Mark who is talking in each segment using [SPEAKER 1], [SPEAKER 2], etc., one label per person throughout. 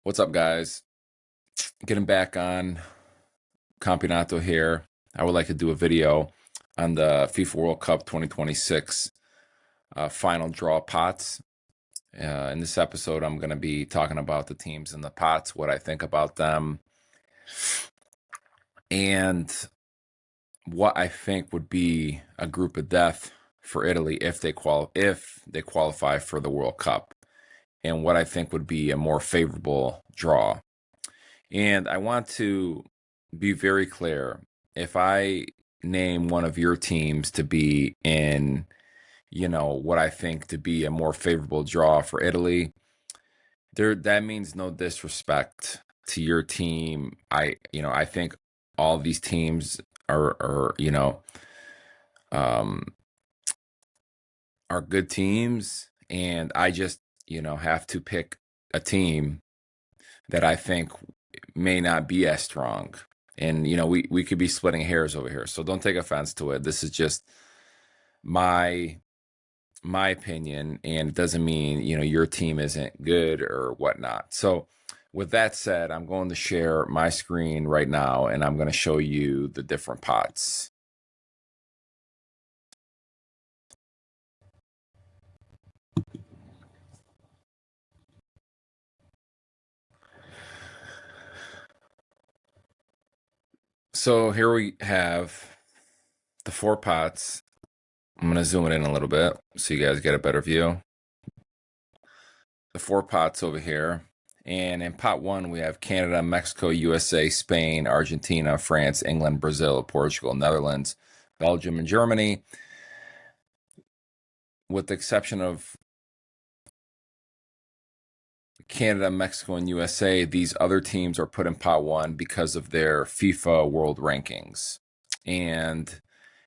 [SPEAKER 1] What's up, guys? Getting back on Campionato here. I would like to do a video on the FIFA World Cup 2026 final draw pots. In this episode, I'm going to be talking about the teams in the pots, what I think about them, and what I think would be a group of death for Italy if they qualify for the World Cup, and what I think would be a more favorable draw. And I want to be very clear. If I name one of your teams to be in, what I think to be a more favorable draw for Italy, that means no disrespect to your team. I think all these teams um, are good teams, and I just, have to pick a team that I think may not be as strong. And we could be splitting hairs over here, so don't take offense to it. This is just my my opinion, and it doesn't mean your team isn't good or whatnot. So with that said, I'm going to share my screen right now, and I'm going to show you the different pots. So here we have the four pots. I'm going to zoom it in a little bit so you guys get a better view. The four pots over here. And in pot one, we have Canada, Mexico, USA, Spain, Argentina, France, England, Brazil, Portugal, Netherlands, Belgium, and Germany. With the exception of Canada, Mexico, and USA, these other teams are put in pot one because of their FIFA world rankings. And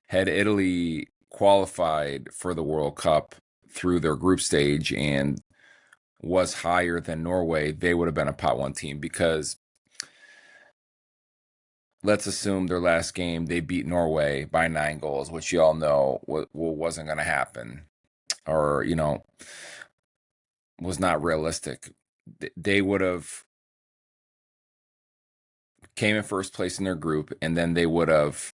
[SPEAKER 1] had Italy qualified for the World Cup through their group stage and was higher than Norway, they would have been a pot one team, because let's assume their last game they beat Norway by 9 goals, which you all know wasn't going to happen, or was not realistic. They would have came in first place in their group, and then they would have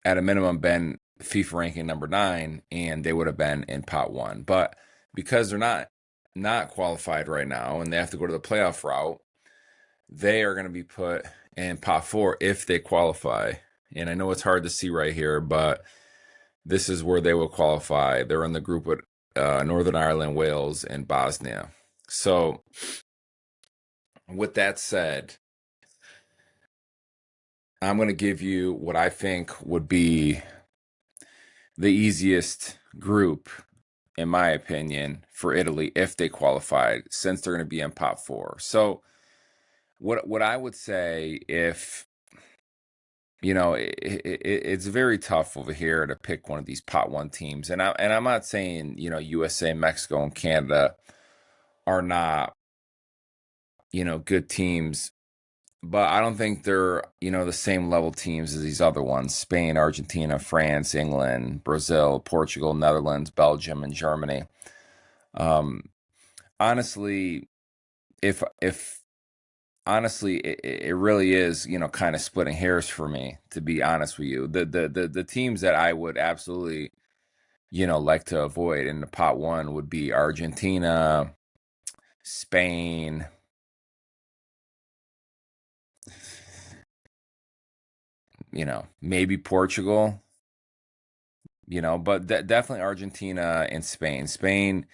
[SPEAKER 1] at a minimum been FIFA ranking number 9, and they would have been in pot one. But because they're not qualified right now and they have to go to the playoff route, they are going to be put in pot four if they qualify. And I know it's hard to see right here, but this is where they will qualify. They're in the group with Northern Ireland, Wales, and Bosnia. So with that said, I'm going to give you what I think would be the easiest group, in my opinion, for Italy if they qualified, since they're going to be in pot four. So what I would say, if it's very tough over here to pick one of these pot one teams, and I'm not saying USA, Mexico, and Canada are not good teams, but I don't think they're the same level teams as these other ones: Spain, Argentina, France, England, Brazil, Portugal, Netherlands, Belgium, and Germany. Um, honestly, if honestly, it really is, kind of splitting hairs for me, to be honest with you. The teams that I would absolutely, like to avoid in the pot one would be Argentina, Spain, maybe Portugal, but definitely Argentina and Spain. Spain,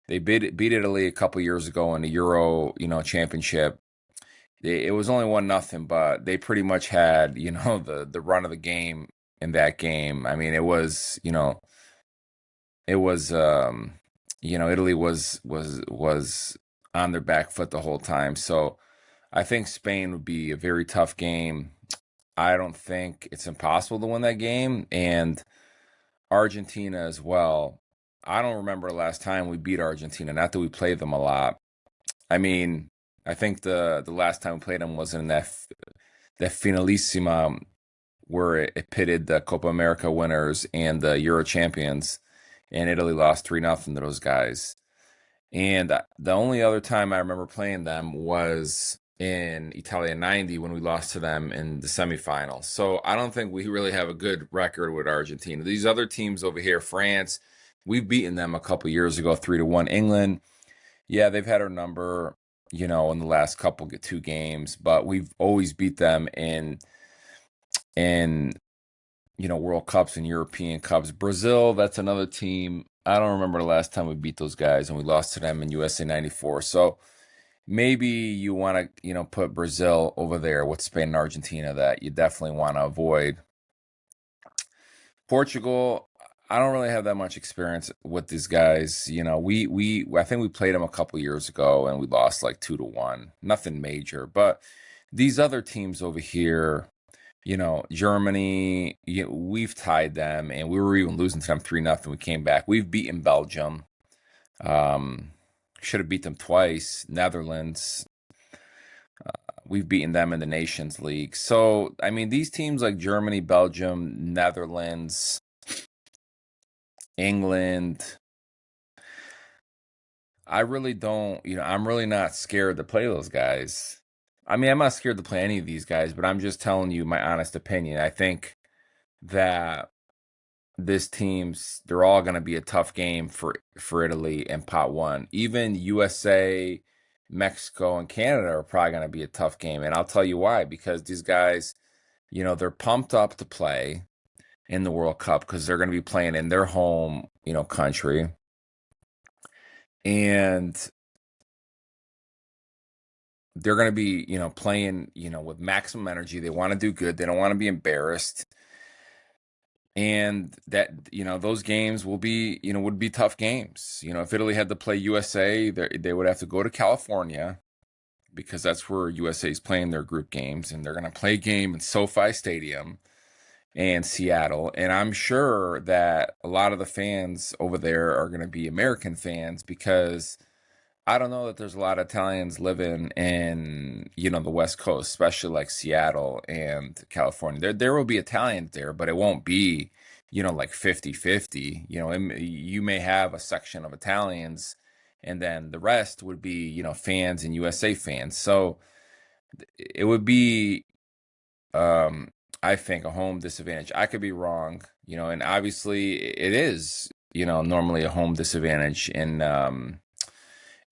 [SPEAKER 1] they beat Italy a couple years ago in the Euro, championship. It was only 1-0, but they pretty much had, the run of the game in that game. I mean, it was Italy was on their back foot the whole time. So I think Spain would be a very tough game. I don't think it's impossible to win that game, and Argentina as well. I don't remember the last time we beat Argentina. Not that we played them a lot. I mean, I think the last time we played them was in that finalissima, where it pitted the Copa America winners and the Euro champions, and Italy lost 3-0 to those guys. And the only other time I remember playing them was in Italia 90 when we lost to them in the semifinals. So I don't think we really have a good record with Argentina. These other teams over here, France, we've beaten them a couple years ago, 3-1. England, yeah, they've had our number, in the last couple two games, but we've always beat them in World Cups and European Cups. Brazil, that's another team. I don't remember the last time we beat those guys, and we lost to them in USA 94. So maybe you want to, put Brazil over there with Spain and Argentina that you definitely want to avoid. Portugal, I don't really have that much experience with these guys. I think we played them a couple years ago and we lost like 2-1. Nothing major, but these other teams over here, Germany, we've tied them, and we were even losing to them 3-0. We came back. We've beaten Belgium. Um, should have beat them twice. Netherlands, we've beaten them in the Nations League. So, I mean, these teams like Germany, Belgium, Netherlands, England, I really don't, I'm really not scared to play those guys. I mean, I'm not scared to play any of these guys, but I'm just telling you my honest opinion. I think that this team's they're all going to be a tough game for Italy in pot one. Even USA, Mexico, and Canada are probably going to be a tough game, and I'll tell you why. Because these guys, they're pumped up to play in the World Cup because they're going to be playing in their home, country, and they're going to be, playing, with maximum energy. They want to do good. They don't want to be embarrassed. And that, those games would be tough games. If Italy had to play USA, they would have to go to California because that's where USA is playing their group games, and they're going to play a game in SoFi Stadium and Seattle. And I'm sure that a lot of the fans over there are going to be American fans because I don't know that there's a lot of Italians living in, the West Coast, especially like Seattle and California. There will be Italians there, but it won't be, like 50-50. You may have a section of Italians and then the rest would be, fans and USA fans. So it would be, um, I think, a home disadvantage. I could be wrong, and obviously it is, normally a home disadvantage in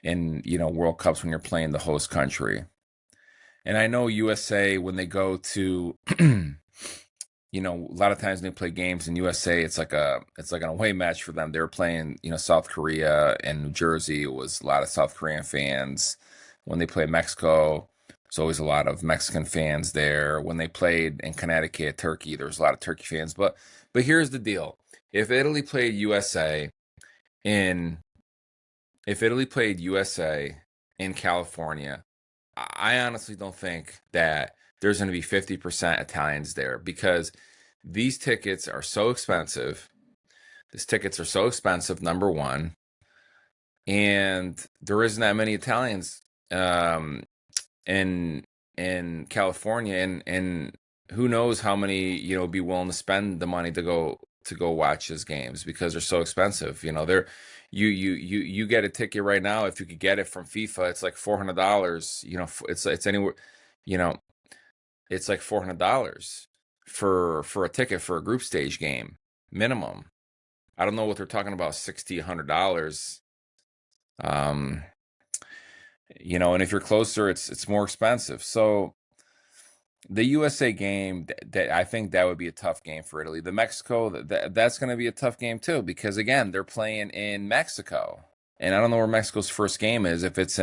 [SPEAKER 1] World Cups when you're playing the host country. And I know USA when they go to a lot of times when they play games in USA, it's like an away match for them. They were playing, South Korea and New Jersey. It was a lot of South Korean fans. When they play Mexico, there's always a lot of Mexican fans there. When they played in Connecticut, Turkey, there was a lot of Turkey fans. But here's the deal. If Italy played USA in if Italy played USA in California, I honestly don't think that there's going to be 50% Italians there because these tickets are so expensive. These tickets are so expensive, number one, and there isn't that many Italians um, in California, and who knows how many be willing to spend the money to go watch his games because they're so expensive. They're you get a ticket right now if you could get it from FIFA, it's like $400. It's anywhere, you know, it's like $400 for a ticket for a group stage game minimum. I don't know what they're talking about, $60-$100. Um, and if you're closer, it's more expensive. So the USA game, that I think that would be a tough game for Italy. The Mexico, that's going to be a tough game too because again, they're playing in Mexico, and I don't know where Mexico's first game is. If it's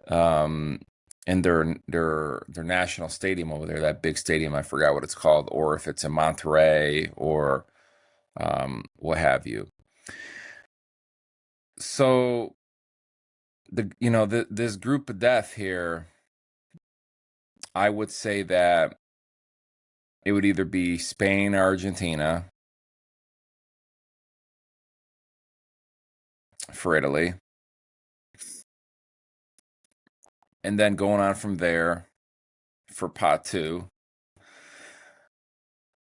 [SPEAKER 1] um in their national stadium over there, that big stadium, I forgot what it's called, or if it's in Monterrey or what have you. So this group of death here, I would say that it would either be Spain or Argentina for Italy. And then going on from there for pot two,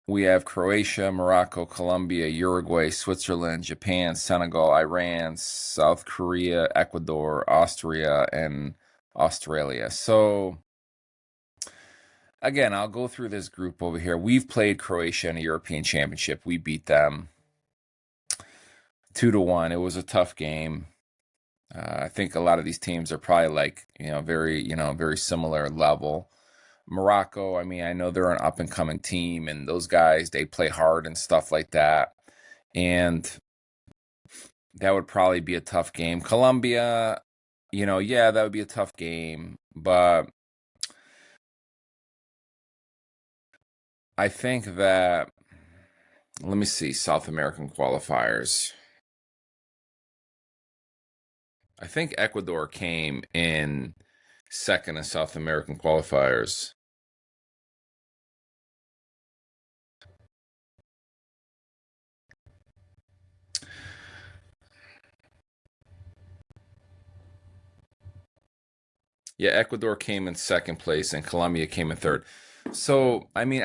[SPEAKER 1] We have Croatia, Morocco, Colombia, Uruguay, Switzerland, Japan, Senegal, Iran, South Korea, Ecuador, Austria, and Australia. So again, I'll go through this group over here. We've played Croatia in a European Championship. We beat them 2-1. It was a tough game. I think a lot of these teams are probably like, very similar level. Morocco, I mean, I know they're an up and coming team, and those guys, they play hard and stuff like that. And that would probably be a tough game. Colombia, yeah, that would be a tough game. But I think that, let me see, South American qualifiers. I think Ecuador came in second in South American qualifiers. Yeah, Ecuador came in second place and Colombia came in third. So, I mean,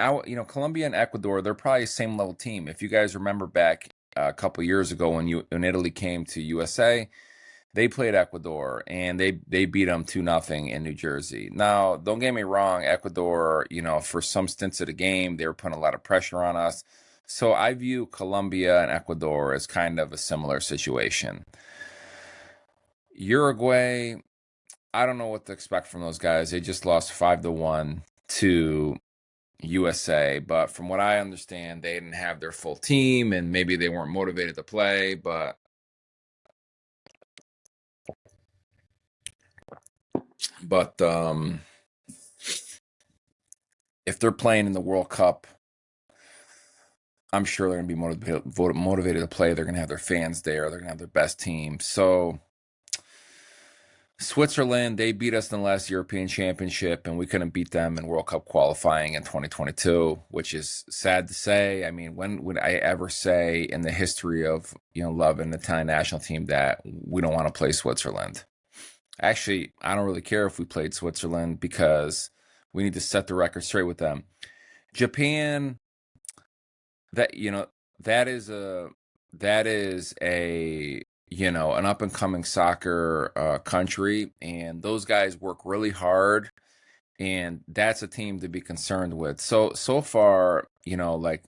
[SPEAKER 1] Colombia and Ecuador, they're probably the same level team. If you guys remember back a couple years ago when Italy came to USA, they played Ecuador and they beat them 2-0 in New Jersey. Now, don't get me wrong, Ecuador, for some stints of the game, they were putting a lot of pressure on us. So I view Colombia and Ecuador as kind of a similar situation. Uruguay, I don't know what to expect from those guys. They just lost 5-1 to USA, but from what I understand, they didn't have their full team and maybe they weren't motivated to play, but if they're playing in the World Cup, I'm sure they're going to be motivated to play. They're going to have their fans there. They're going to have their best team. So Switzerland, they beat us in the last European Championship, and we couldn't beat them in World Cup qualifying in 2022, which is sad to say. I mean, when would I ever say in the history of loving the Italian national team that we don't want to play Switzerland? Actually, I don't really care if we played Switzerland because we need to set the record straight with them. Japan, that that is a an up and coming soccer country, and those guys work really hard, and that's a team to be concerned with. So far, like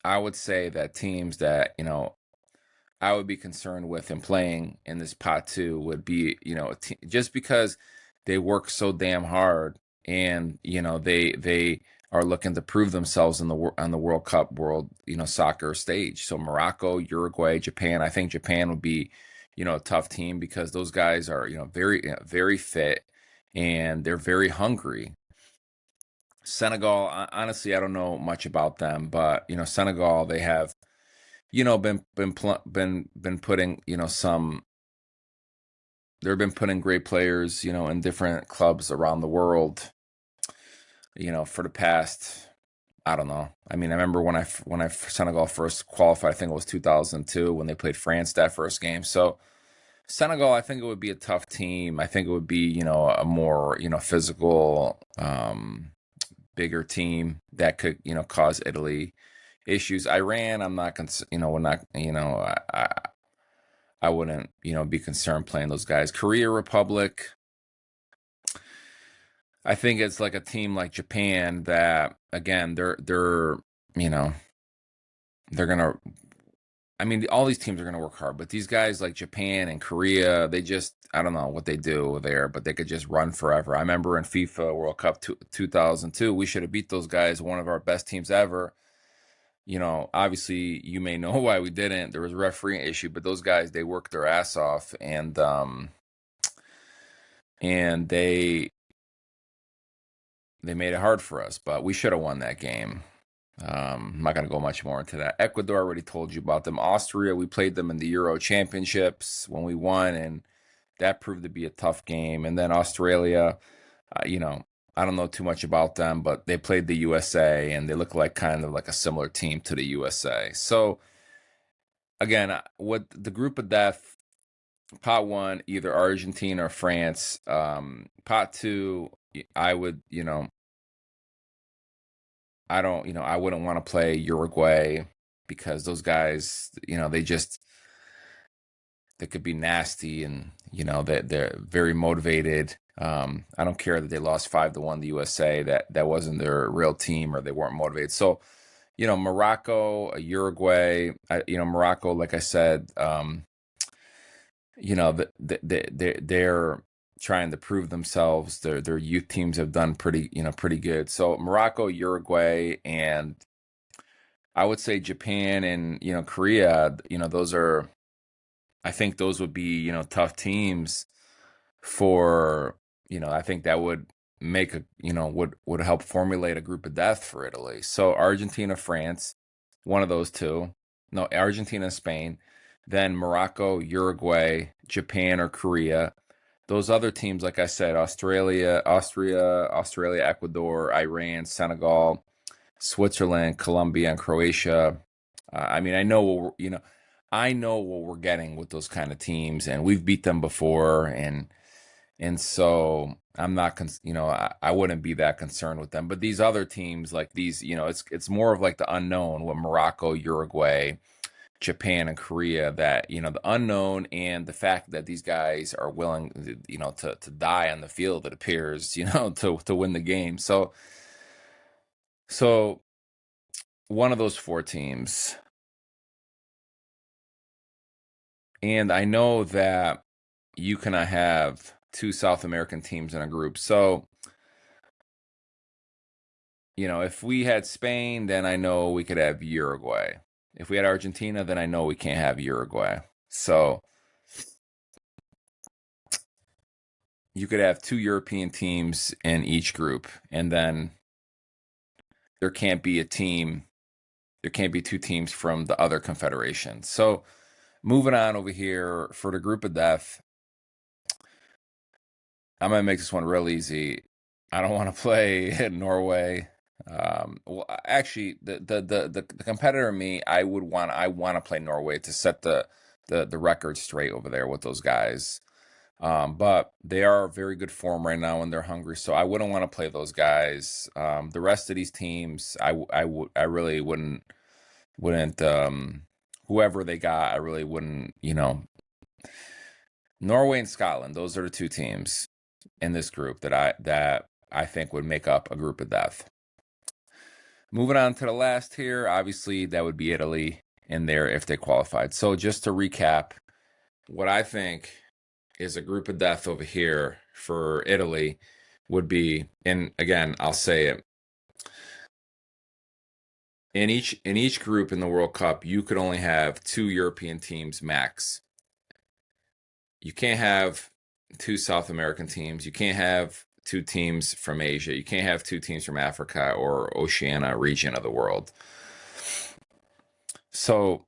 [SPEAKER 1] I would say that teams that I would be concerned with in playing in this pot two would be just because they work so damn hard, and they are looking to prove themselves on the World Cup soccer stage. So Morocco, Uruguay, Japan. I think Japan would be a tough team because those guys are very very fit and they're very hungry. Senegal, honestly, I don't know much about them, but Senegal, they have been putting some they've been putting great players in different clubs around the world for the past, I don't know. I mean, I remember when I Senegal first qualified, I think it was 2002 when they played France that first game. So Senegal, I think it would be a tough team. I think it would be a more physical, bigger team that could cause Italy issues. Iran, I'm not we're not I wouldn't be concerned playing those guys. Korea Republic, I think it's like a team like Japan that again they're you know they're gonna. I mean, all these teams are gonna work hard, but these guys like Japan and Korea, they just I don't know what they do there, but they could just run forever. I remember in FIFA World Cup 2002, we should have beat those guys, one of our best teams ever. Obviously you may know why we didn't. There was a refereeing issue, but those guys they worked their ass off, and they made it hard for us, but we should have won that game. I'm not going to go much more into that. Ecuador, I already told you about them. Austria, we played them in the Euro Championships when we won, and that proved to be a tough game. And then Australia, I don't know too much about them, but they played the USA, and they look like kind of like a similar team to the USA. So again, what the group of death, pot one, either Argentina or France. Pot two, I would, I don't, I wouldn't want to play Uruguay because those guys, they could be nasty, and they're very motivated. I don't care that they lost 5-1 to USA. That wasn't their real team, or they weren't motivated. So, Morocco, Uruguay, Morocco, like I said, they're trying to prove themselves. Their youth teams have done pretty good. So Morocco, Uruguay, and I would say Japan and Korea. Those are, I think those would be tough teams for I think that would make a would help formulate a group of death for Italy. So Argentina, France, one of those two. No, Argentina, Spain, then Morocco, Uruguay, Japan, or Korea. Those other teams, like I said, Australia, Ecuador, Iran, Senegal, Switzerland, Colombia, and Croatia. I mean, I know what we're getting with those kind of teams, and we've beat them before, and so I'm not, I wouldn't be that concerned with them. But these other teams, like these, it's more of like the unknown with Morocco, Uruguay, Japan, and Korea. That the unknown, and the fact that these guys are willing, to die on the field. It appears, to win the game. So one of those four teams, and I know that you cannot have two South American teams in a group. So, if we had Spain, then I know we could have Uruguay. If we had Argentina, then I know we can't have Uruguay. So you could have two European teams in each group, and then there can't be there can't be two teams from the other confederation. So moving on over here for the group of death, I'm going to make this one real easy. I don't want to play Norway. Well, actually, the competitor in me, I want to play Norway to set the record straight over there with those guys. But they are very good form right now, and they're hungry, so I wouldn't want to play those guys. The rest of these teams, I really wouldn't whoever they got, I really wouldn't. Norway and Scotland, those are the two teams in this group that I think would make up a group of death. Moving on to the last here, obviously that would be Italy in there if they qualified. So just to recap, what I think is a group of death over here for Italy would be, and again, I'll say it, in each group in the World Cup, you could only have two European teams max. You can't have two South American teams. You can't have two teams from Asia. You can't have two teams from Africa or Oceania region of the world. So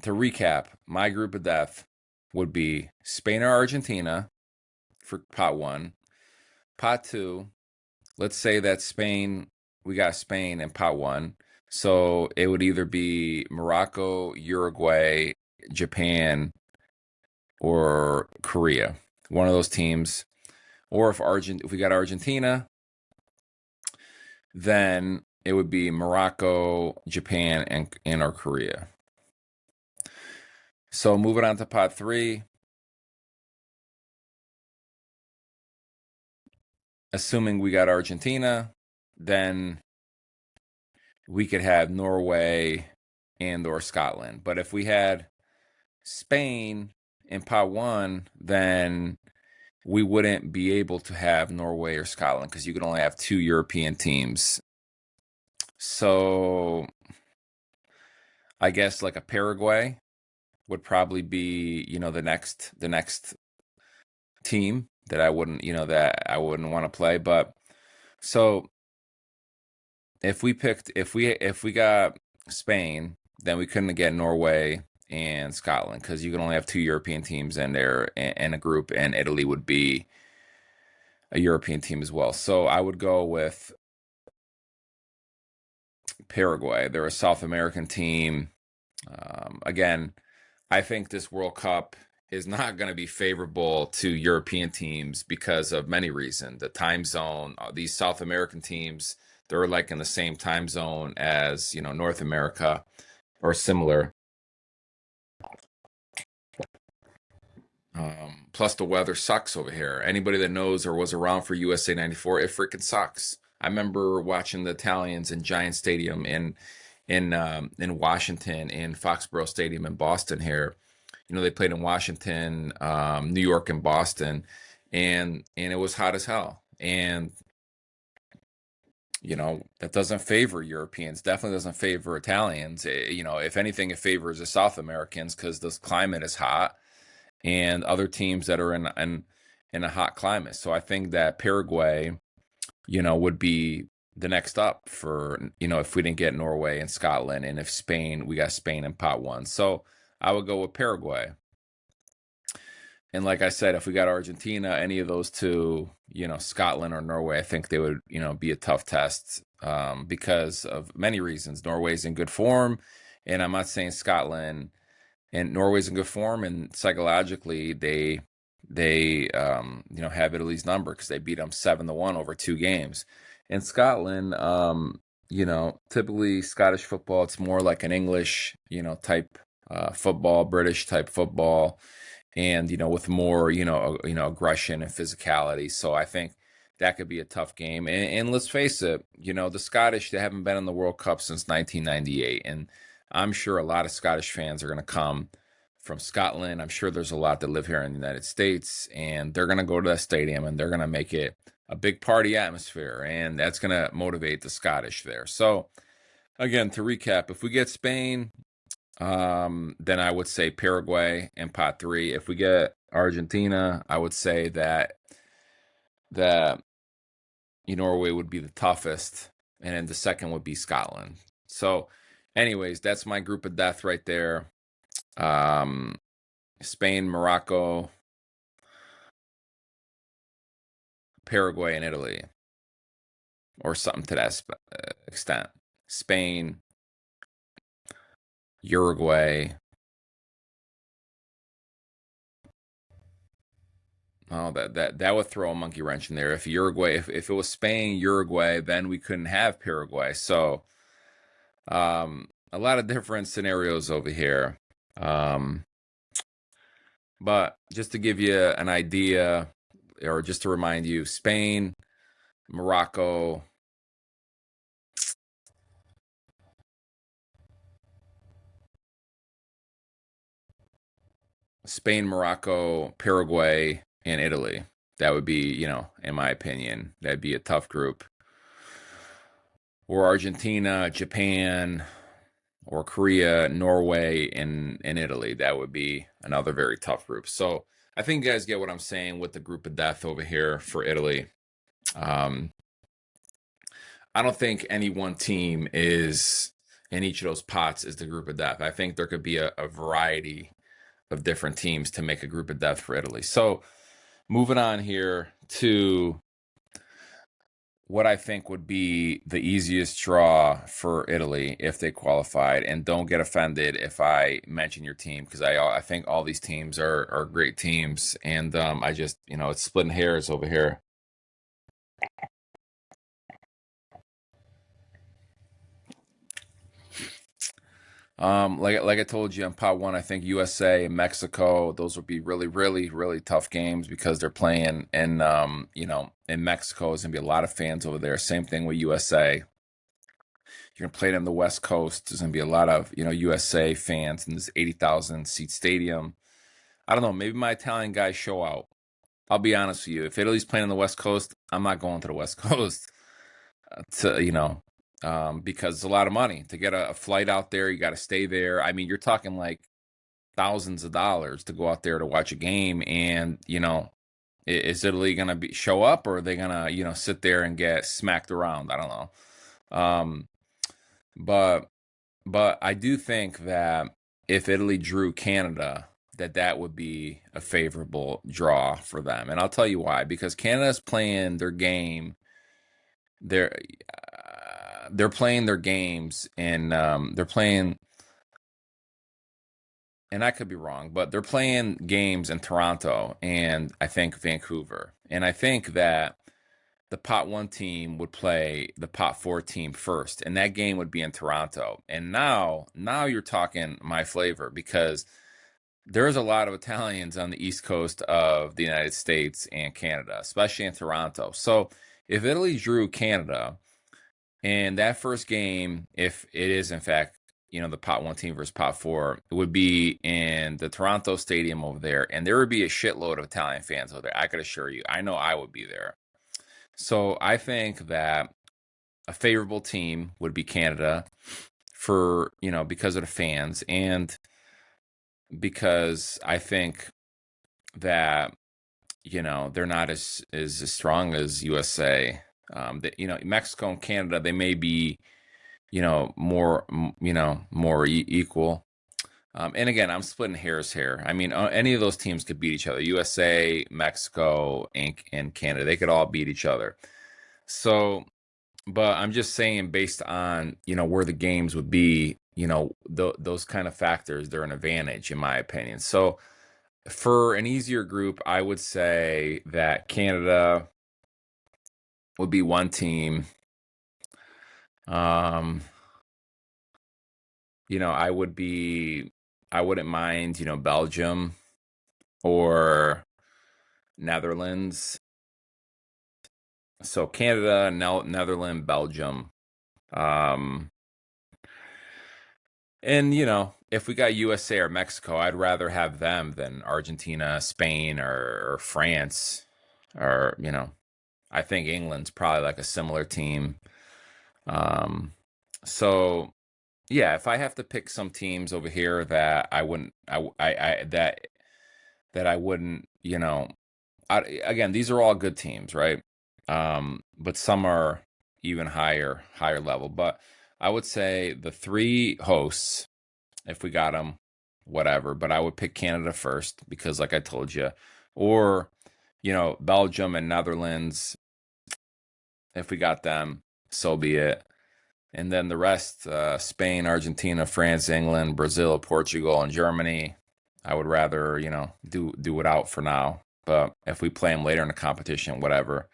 [SPEAKER 1] to recap, my group of death would be Spain or Argentina for pot one. Pot two, let's say that we got Spain in pot one. So it would either be Morocco, Uruguay, Japan, or Korea. One of those teams. Or if we got Argentina, then it would be Morocco, Japan, and or Korea. So moving on to pot three. Assuming we got Argentina, then we could have Norway and or Scotland. But if we had Spain in pot one, then we wouldn't be able to have Norway or Scotland because you could only have two European teams. So I guess like a Paraguay would probably be, the next team that I wouldn't want to play. But so if we got Spain, then we couldn't get Norway and Scotland because you can only have two European teams in there in a group, and Italy would be a European team as well. So I would go with Paraguay. They're a South American team. Again, I think this World Cup is not going to be favorable to European teams because of many reasons. The time zone, these South American teams, They're like in the same time zone as, North America or similar. Plus, the weather sucks over here. Anybody that knows or was around for USA '94, it freaking sucks. I remember watching the Italians in Giant Stadium in Washington, in Foxborough Stadium in Boston here. They played in Washington, New York, and Boston, and it was hot as hell. And that doesn't favor Europeans. Definitely doesn't favor Italians. If anything, it favors the South Americans because this climate is hot and other teams that are in a hot climate. So I think that Paraguay, would be the next up for, if we didn't get Norway and Scotland, and if Spain, we got Spain in pot one. So I would go with Paraguay. And like I said, if we got Argentina, any of those two, Scotland or Norway, I think they would, be a tough test because of many reasons. Norway's in good form, and I'm not saying Scotland and Norway's in good form, and psychologically they have Italy's number because they beat them 7-1 over 2 games. And Scotland, typically Scottish football, it's more like an English, type football, British type football, and with more aggression and physicality. So I think that could be a tough game. And let's face it, the Scottish, they haven't been in the World Cup since 1998, and I'm sure a lot of Scottish fans are going to come from Scotland. I'm sure there's a lot that live here in the United States, and they're going to go to that stadium and they're going to make it a big party atmosphere, and that's going to motivate the Scottish there. So again, to recap, if we get Spain, then I would say Paraguay in pot three. If we get Argentina, I would say that Norway would be the toughest, and then the second would be Scotland. So, anyways, that's my group of death right there. Spain, Morocco, Paraguay, and Italy, or something to that extent. Spain, Uruguay. Oh, that would throw a monkey wrench in there. If Uruguay, if it was Spain, Uruguay, then we couldn't have Paraguay. So, a lot of different scenarios over here. But just to give you an idea, or just to remind you, Spain, Morocco, Paraguay, and Italy. That would be, in my opinion, that'd be a tough group. Or Argentina, Japan, or Korea, Norway, and Italy. That would be another very tough group. So I think you guys get what I'm saying with the group of death over here for Italy. I don't think any one team is in each of those pots is the group of death. I think there could be a variety of different teams to make a group of death for Italy. So moving on here to what I think would be the easiest draw for Italy if they qualified. And don't get offended if I mention your team, because I think all these teams are great teams. And I just, it's splitting hairs over here. Like I told you on pot one, I think USA and Mexico, those would be really, really, really tough games because they're playing in Mexico. There's gonna be a lot of fans over there. Same thing with USA. You're gonna play them the West Coast. There's gonna be a lot of USA fans in this 80,000 seat stadium. I don't know. Maybe my Italian guys show out. I'll be honest with you. If Italy's playing on the West Coast, I'm not going to the West Coast because it's a lot of money to get a flight out there. You got to stay there. I mean, you're talking like thousands of dollars to go out there to watch a game. And, is Italy going to show up, or are they going to, sit there and get smacked around? I don't know. But I do think that if Italy drew Canada, that would be a favorable draw for them. And I'll tell you why, because Canada's playing their game. They're playing their games, and they're playing, and I could be wrong, but they're playing games in Toronto and I think Vancouver. And I think that the pot one team would play the pot four team first, and that game would be in Toronto. And now you're talking my flavor, because there's a lot of Italians on the East Coast of the United States and Canada, especially in Toronto. So if Italy drew Canada, and that first game, if it is in fact, the pot one team versus pot four, it would be in the Toronto Stadium over there, and there would be a shitload of Italian fans over there. I could assure you. I know I would be there. So I think that a favorable team would be Canada for, because of the fans, and because I think that, they're not as strong as USA. Mexico and Canada, they may be, more, more equal. And again, I'm splitting hairs here. I mean, any of those teams could beat each other. USA, Mexico, and Canada, they could all beat each other. So, but I'm just saying, based on, where the games would be, those kind of factors, they're an advantage in my opinion. So for an easier group, I would say that Canada would be one team. I wouldn't mind, Belgium or Netherlands. So Canada, Netherlands, Belgium. And if we got USA or Mexico, I'd rather have them than Argentina, Spain, or France. Or, I think England's probably like a similar team. So yeah, if I have to pick some teams over here that I wouldn't, that I wouldn't, again, these are all good teams, right? But some are even higher level. But I would say the three hosts, if we got them, whatever. But I would pick Canada first because, like I told you, or Belgium and Netherlands. If we got them, so be it. And then the rest, Spain, Argentina, France, England, Brazil, Portugal, and Germany, I would rather, do it out for now. But if we play them later in the competition, whatever.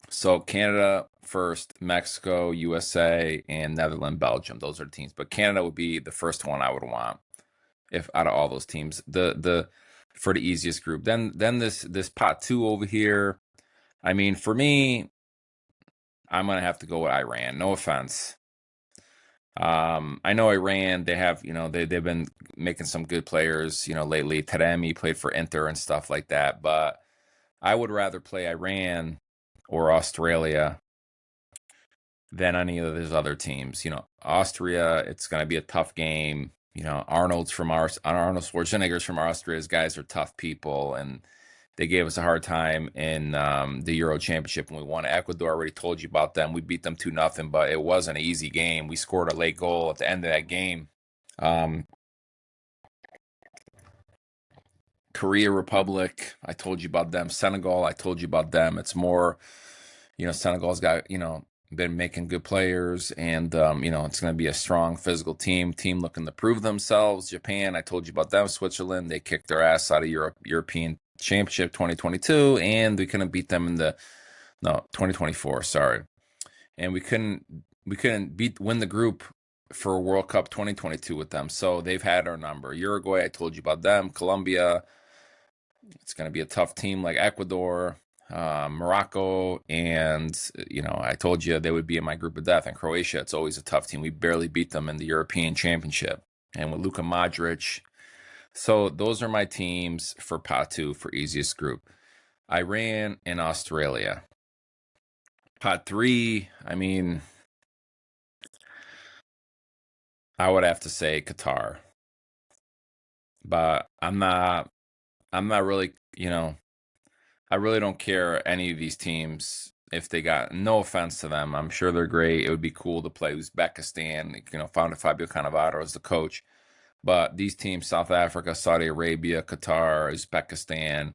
[SPEAKER 1] So Canada first, Mexico, USA, and Netherlands, Belgium. Those are the teams. But Canada would be the first one I would want, if out of all those teams. The for the easiest group. Then this pot two over here. I mean, for me, I'm gonna have to go with Iran. No offense. I know Iran, they have, they've been making some good players, lately. Taremi played for Inter and stuff like that, but I would rather play Iran or Australia than any of those other teams. Austria, it's going to be a tough game. Arnold Schwarzenegger's from Austria. His guys are tough people, and they gave us a hard time in the Euro Championship when we won. Ecuador, I already told you about them. We beat them 2-0, but it wasn't an easy game. We scored a late goal at the end of that game. Korea Republic, I told you about them. Senegal, I told you about them. It's more, Senegal's got, been making good players, and it's going to be a strong physical team looking to prove themselves. Japan, I told you about them. Switzerland, they kicked their ass out of European Championship 2022, and we couldn't beat them in 2024, sorry. And we couldn't win the group for World Cup 2022 with them. So they've had our number. Uruguay, I told you about them. Colombia, it's going to be a tough team like Ecuador. Morocco, and I told you they would be in my group of death. And Croatia, it's always a tough team. We barely beat them in the European Championship, and with Luka Modric. So those are my teams for pot two for easiest group. Iran and Australia. Pot three, I mean, I would have to say Qatar, but I'm not really, I really don't care any of these teams if they got, no offense to them. I'm sure they're great. It would be cool to play Uzbekistan, founded Fabio Cannavaro as the coach. But these teams, South Africa, Saudi Arabia, Qatar, Uzbekistan,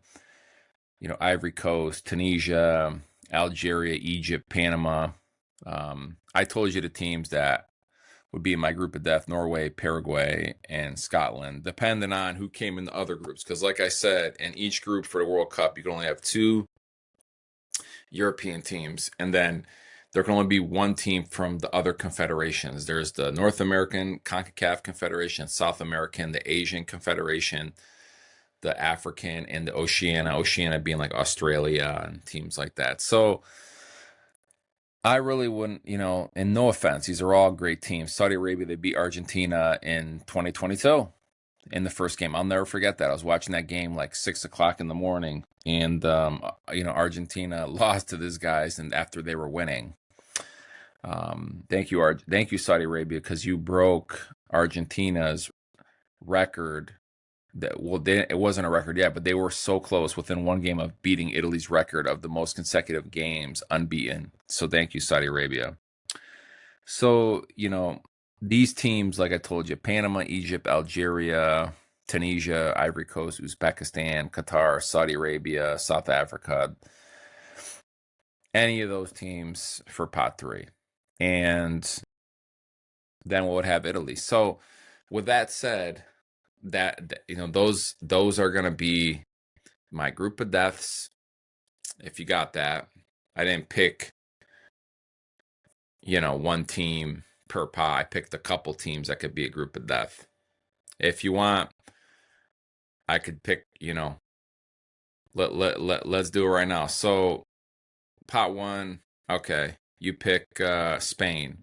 [SPEAKER 1] Ivory Coast, Tunisia, Algeria, Egypt, Panama. I told you the teams that would be in my group of death: Norway, Paraguay, and Scotland, depending on who came in the other groups. Because like I said, in each group for the World Cup, you can only have two European teams, and then there can only be one team from the other confederations. There's the North American CONCACAF Confederation, South American, the Asian Confederation, the African, and the Oceania. Oceania being like Australia and teams like that. So I really wouldn't, and no offense, these are all great teams. Saudi Arabia, they beat Argentina in 2022 in the first game. I'll never forget that. I was watching that game like 6 o'clock in the morning, and Argentina lost to these guys, and after they were winning. Thank you, Saudi Arabia, because you broke Argentina's record. It wasn't a record yet, but they were so close within one game of beating Italy's record of the most consecutive games unbeaten. So thank you, Saudi Arabia. So, these teams, like I told you, Panama, Egypt, Algeria, Tunisia, Ivory Coast, Uzbekistan, Qatar, Saudi Arabia, South Africa, any of those teams for pot 3. And then we would have Italy. So with that said, those are going to be my group of deaths. If you got that, I didn't pick, one team per pot. I picked a couple teams that could be a group of death. If you want, I could pick, let's do it right now. So pot 1, okay, you pick Spain,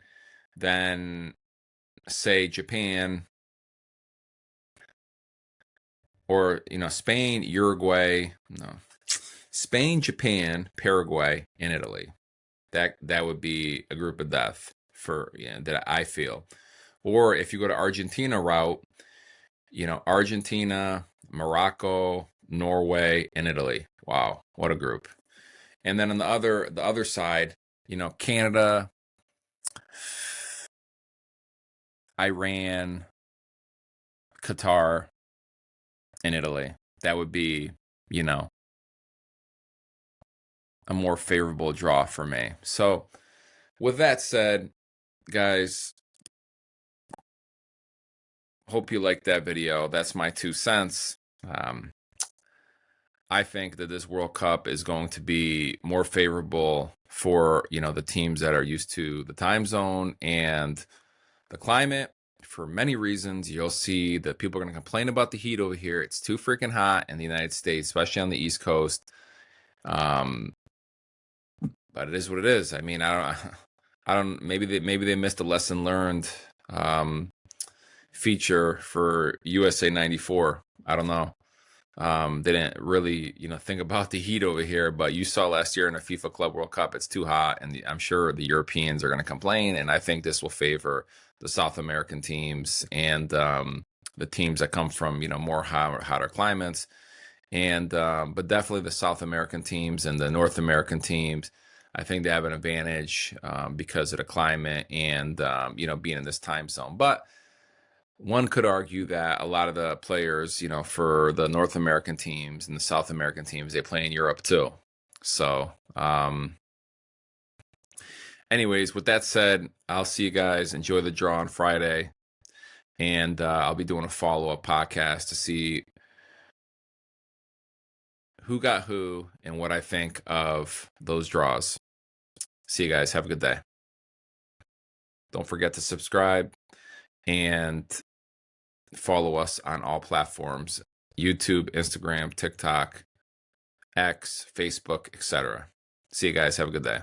[SPEAKER 1] then say Japan, or Spain, Uruguay, no, Spain, Japan, Paraguay, and Italy. That would be a group of death for that I feel. Or if you go to Argentina route, Argentina, Morocco, Norway, and Italy. Wow, what a group. And then on the other side, Canada, Iran, Qatar, and Italy. That would be, a more favorable draw for me. So with that said, guys, hope you liked that video. That's my 2 cents. I think that this World Cup is going to be more favorable for, the teams that are used to the time zone and the climate. For many reasons, you'll see that people are going to complain about the heat over here. It's too freaking hot in the United States, especially on the East Coast. But it is what it is. I mean, I don't. Maybe they missed a lesson learned feature for USA '94. I don't know. They didn't really, think about the heat over here. But you saw last year in the FIFA Club World Cup, it's too hot, and I'm sure the Europeans are going to complain. And I think this will favor the South American teams and the teams that come from more hotter climates. And but definitely the South American teams and the North American teams, I think they have an advantage because of the climate and being in this time zone. But one could argue that a lot of the players, for the North American teams and the South American teams, they play in Europe too. So, anyways, with that said, I'll see you guys. Enjoy the draw on Friday, and I'll be doing a follow-up podcast to see who got who and what I think of those draws. See you guys. Have a good day. Don't forget to subscribe and follow us on all platforms: YouTube, Instagram, TikTok, X, Facebook, etc. See you guys. Have a good day.